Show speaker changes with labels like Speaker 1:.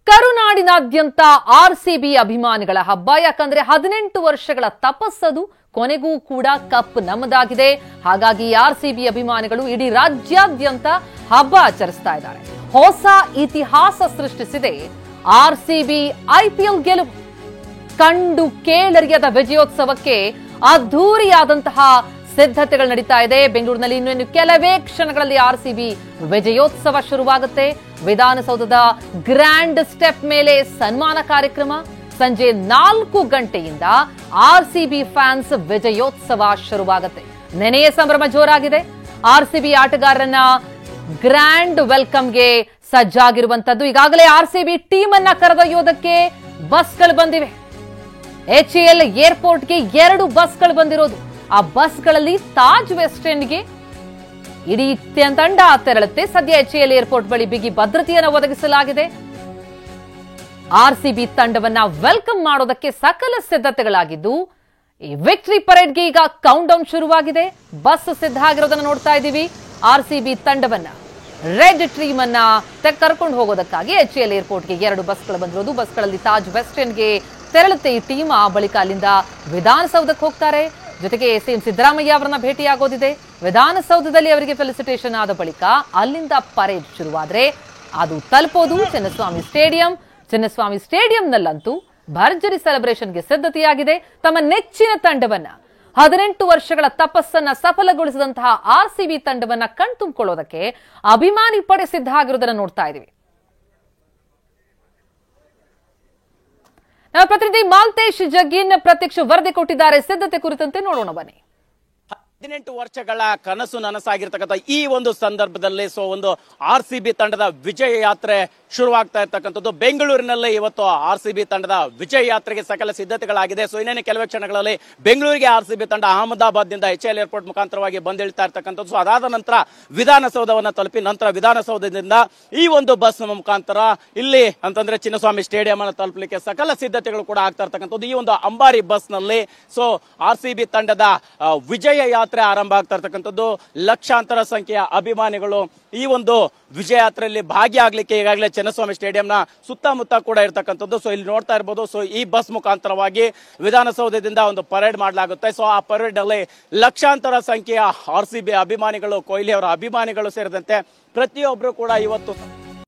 Speaker 1: ಕರುನಾಡಿನಾದ್ಯಂತ RCB ಅಭಿಮಾನಿಗಳ ಹಬ್ಬ. ಯಾಕಂದ್ರೆ 18 ವರ್ಷಗಳ ತಪಸ್ಸದು ಕೊನೆಗೂ ಕೂಡ ಕಪ್ ನಮ್ಮದಾಗಿದೆ. ಹಾಗಾಗಿ ಆರ್ಸಿಬಿ ಅಭಿಮಾನಿಗಳು ಇಡೀ ರಾಜ್ಯಾದ್ಯಂತ ಹಬ್ಬ ಆಚರಿಸ್ತಾ ಇದ್ದಾರೆ. ಹೊಸ ಇತಿಹಾಸ ಸೃಷ್ಟಿಸಿದೆ ಆರ್ಸಿಬಿ ಐಪಿಎಲ್ ಗೆಲುವು. ಕಂಡು ಕೇಳರಿಯದ ವಿಜಯೋತ್ಸವಕ್ಕೆ ಅದ್ಧೂರಿಯಾದಂತಹ ಸಿದ್ಧತೆಗಳು ನಡೀತಾ ಇದೆ. ಬೆಂಗಳೂರಿನಲ್ಲಿ ಇನ್ನು ಕೆಲವೇ ಕ್ಷಣಗಳಲ್ಲಿ ಆರ್ಸಿಬಿ ವಿಜಯೋತ್ಸವ ಶುರುವಾಗುತ್ತೆ. ವಿಧಾನಸೌಧದ ಗ್ರ್ಯಾಂಡ್ ಸ್ಟೆಪ್ ಮೇಲೆ ಸನ್ಮಾನ ಕಾರ್ಯಕ್ರಮ. ಸಂಜೆ 4 ಗಂಟೆಯಿಂದ ಆರ್ಸಿಬಿ ಫ್ಯಾನ್ಸ್ ವಿಜಯೋತ್ಸವ ಶುರುವಾಗುತ್ತೆ. ನೆನೆಯ ಸಂಭ್ರಮ ಜೋರಾಗಿದೆ. RCB ಆಟಗಾರರನ್ನ grand ವೆಲ್ಕಮ್ಗೆ ಸಜ್ಜಾಗಿರುವಂತದ್ದು. ಈಗಾಗಲೇ ಆರ್ಸಿಬಿ ಟೀಮ್ ಅನ್ನ ಕರೆದೊಯ್ಯೋದಕ್ಕೆ ಬಸ್ಗಳು ಬಂದಿವೆ. HAL ಏರ್ಪೋರ್ಟ್ಗೆ 2 ಬಸ್ಗಳು ಬಂದಿರೋದು. ಆ ಬಸ್ಗಳಲ್ಲಿ ತಾಜ್ ವೆಸ್ಟ್ ಎಂಡ್ಗೆ ಇಡೀ ತಂಡ ತೆರಳುತ್ತೆ. ಸದ್ಯ HAL ಏರ್ಪೋರ್ಟ್ ಬಳಿ ಬಿಗಿ ಭದ್ರತೆಯನ್ನು ಒದಗಿಸಲಾಗಿದೆ. ಆರ್ಸಿಬಿ ತಂಡವನ್ನ ವೆಲ್ಕಮ್ ಮಾಡೋದಕ್ಕೆ ಸಕಲ ಸಿದ್ಧತೆಗಳಾಗಿದ್ದು, ಈ ವಿಕ್ಟರಿ ಪರೇಡ್ಗೆ ಈಗ ಕೌಂಟ್ ಡೌನ್ ಶುರುವಾಗಿದೆ. ಬಸ್ ಸಿದ್ಧ ಆಗಿರೋದನ್ನ ನೋಡ್ತಾ ಇದ್ದೀವಿ. ಆರ್ಸಿಬಿ ತಂಡವನ್ನ ರೆಡ್ ಟೀಮ್ ಅನ್ನ ಕರ್ಕೊಂಡು ಹೋಗೋದಕ್ಕಾಗಿ HAL ಏರ್ಪೋರ್ಟ್ಗೆ 2 ಬಸ್ಗಳು ಬಂದಿರೋದು. ಬಸ್ಗಳಲ್ಲಿ ತಾಜ್ ವೆಸ್ಟ್ ಎಂಡ್ಗೆ ತೆರಳುತ್ತೆ ಈ ಟೀಮ್. ಆ ಬಳಿಕ ಅಲ್ಲಿಂದ ವಿಧಾನಸೌಧಕ್ಕೆ ಹೋಗ್ತಾರೆ. ಜೊತೆಗೆ ಸಿಎಂ ಸಿದ್ದರಾಮಯ್ಯ ಅವರನ್ನ ಭೇಟಿಯಾಗೋದಿದೆ. ವಿಧಾನಸೌಧದಲ್ಲಿ ಅವರಿಗೆ ಫೆಲಿಸಿಟೇಷನ್ ಆದ ಬಳಿಕ ಅಲ್ಲಿಂದ ಪರೇಡ್ ಶುರುವಾದ್ರೆ ಅದು ತಲುಪೋದು ಚಿನ್ನಸ್ವಾಮಿ ಸ್ಟೇಡಿಯಂ. ಚಿನ್ನಸ್ವಾಮಿ ಸ್ಟೇಡಿಯಂನಲ್ಲಂತೂ ಭರ್ಜರಿ ಸೆಲೆಬ್ರೇಷನ್ಗೆ ಸಿದ್ಧತೆಯಾಗಿದೆ. ತಮ್ಮ ನೆಚ್ಚಿನ ತಂಡವನ್ನ 18 ವರ್ಷಗಳ ತಪಸ್ಸನ್ನ ಸಫಲಗೊಳಿಸಿದಂತಹ ಆರ್ಸಿಬಿ ತಂಡವನ್ನ ಕಣ್ತುಂಬಿಕೊಳ್ಳೋದಕ್ಕೆ ಅಭಿಮಾನಿ ಪಡೆ ಸಿದ್ಧ ಆಗಿರೋದನ್ನ ನೋಡ್ತಾ ಇದೀವಿ. ನಮ್ಮ ಪ್ರತಿನಿಧಿ ಮಾಲ್ತೇಶ್ ಜಗ್ಗಿನ್ ಪ್ರತ್ಯಕ್ಷ ವರದಿ ಕೊಟ್ಟಿದ್ದಾರೆ. ಸಿದ್ಧತೆ ಕುರಿತಂತೆ ನೋಡೋಣ ಬನ್ನಿ.
Speaker 2: 18 ವರ್ಷಗಳ ಕನಸು ನನಸಾಗಿರ್ತಕ್ಕಂಥ ಈ ಒಂದು ಸಂದರ್ಭದಲ್ಲಿ ಒಂದು ಆರ್ಸಿಬಿ ತಂಡದ ವಿಜಯ ಯಾತ್ರೆ ಶುರುವಾಗ್ತಾ ಇರ್ತಕ್ಕಂಥದ್ದು. ಬೆಂಗಳೂರಿನಲ್ಲೇ ಇವತ್ತು ಆರ್ಸಿಬಿ ತಂಡದ ವಿಜಯ ಯಾತ್ರೆಗೆ ಸಕಲ ಸಿದ್ಧತೆಗಳಾಗಿದೆ. ಇನ್ನೇನು ಕೆಲವೇ ಕ್ಷಣಗಳಲ್ಲಿ ಬೆಂಗಳೂರಿಗೆ ಆರ್ಸಿಬಿ ತಂಡ ಅಹಮದಾಬಾದ್ನಿಂದ HAL ಏರ್ಪೋರ್ಟ್ ಮುಖಾಂತರವಾಗಿ ಬಂದಿಳ್ತಾ ಇರ್ತಕ್ಕಂಥದ್ದು. ಅದಾದ ನಂತರ ವಿಧಾನಸೌಧವನ್ನ ತಲುಪಿ ನಂತರ ವಿಧಾನಸೌಧದಿಂದ ಈ ಒಂದು ಬಸ್ ಮುಖಾಂತರ ಇಲ್ಲಿ ಅಂತಂದ್ರೆ ಚಿನ್ನಸ್ವಾಮಿ ಸ್ಟೇಡಿಯಂ ಅನ್ನು ತಲುಪಲಿಕ್ಕೆ ಸಕಲ ಸಿದ್ಧತೆಗಳು ಕೂಡ ಆಗ್ತಾ ಇರ್ತಕ್ಕಂಥದ್ದು. ಈ ಒಂದು ಅಂಬಾರಿ ಬಸ್ ನಲ್ಲಿ ಆರ್ಸಿಬಿ ತಂಡದ ವಿಜಯ ಯಾತ್ರೆ ಆರಂಭ ಆಗ್ತಾ ಇರ್ತಕ್ಕಂಥದ್ದು. ಲಕ್ಷಾಂತರ ಸಂಖ್ಯೆಯ ಅಭಿಮಾನಿಗಳು ಈ ಒಂದು ವಿಜಯ ಯಾತ್ರೆಯಲ್ಲಿ ಭಾಗಿಯಾಗಲಿಕ್ಕೆ ಈಗಾಗಲೇ ಚಿನ್ನಸ್ವಾಮಿ ಸ್ಟೇಡಿಯಂನ ಸುತ್ತಮುತ್ತ ಕೂಡ ಇರ್ತಕ್ಕಂಥದ್ದು. ಇಲ್ಲಿ ನೋಡ್ತಾ ಇರಬಹುದು. ಈ ಬಸ್ ಮುಖಾಂತರವಾಗಿ ವಿಧಾನಸೌಧದಿಂದ ಒಂದು ಪರೇಡ್ ಮಾಡಲಾಗುತ್ತೆ. ಆ ಪರೇಡ್ ಅಲ್ಲಿ ಲಕ್ಷಾಂತರ ಸಂಖ್ಯೆಯ ಆರ್ಸಿಬಿ ಅಭಿಮಾನಿಗಳು, ಕೊಹ್ಲಿ ಅವರ ಅಭಿಮಾನಿಗಳು ಸೇರಿದಂತೆ ಪ್ರತಿಯೊಬ್ಬರು ಕೂಡ ಇವತ್ತು